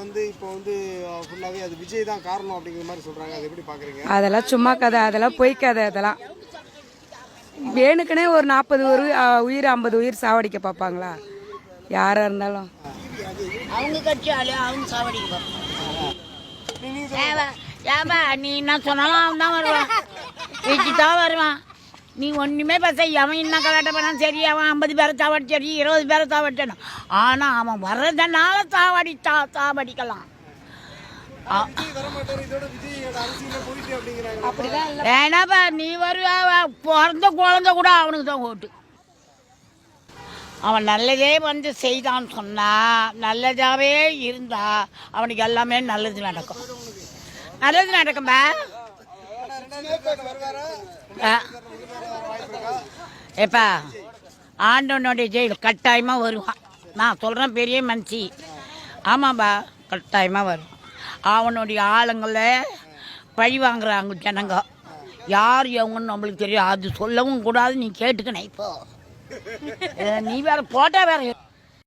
வந்து இப்போ வந்து ஃபுல்லாகவே அது விஜய் தான் காரணம் அப்படிங்கிற மாதிரி சொல்கிறாங்க. அது எப்படி பார்க்குறீங்க? அதெல்லாம் சும்மா கதை, அதெல்லாம் பொய் கதை. அதெல்லாம் வேணுக்குனே ஒரு 40 உயிர் 50 உயிர் சாவடிக்க பார்ப்பாங்களா யாராக இருந்தாலும்? அவங்க கட்சி ஆளு அவங்க சாவடிக்க பார்ப்பாங்க. ஏன்பா நீ என்ன சொன்னாலும் அவன் தான் வருவான், வீட்டுக்கு தான் வருவான். நீ ஒன்றுமே பேச அவன் என்ன கலாட்டம் பண்ணான் சரி, அவன் 50 பேரை சாவடி சரி 20 பேரை சாவடிச்சான். ஆனால் அவன் வர்றதுனால சாவடிக்கலாம். ஏன்னாப்பா நீ வருவா, பிறந்த குழந்தை கூட அவனுக்கு தான் ஓட்டு. அவன் நல்லதே வந்து செய்தான்னு சொன்னா, நல்லதாகவே இருந்தா அவனுக்கு எல்லாமே நல்லது நடக்கும். நல்லது நடக்கும்பா. எப்பா ஆண்டவனுடைய ஜெயில் கட்டாயமாக வருவான். நான் சொல்கிறேன் பெரிய மனுஷி. ஆமாம்பா கட்டாயமாக வருவான். அவனுடைய ஆளுங்களை பழி வாங்குறாங்க ஜனங்க. யார் எவங்கன்னு நம்மளுக்கு தெரியும். அது சொல்லவும் கூடாது, நீ கேட்டுக்கணும். இப்போ நீ வேற போட்டா வேற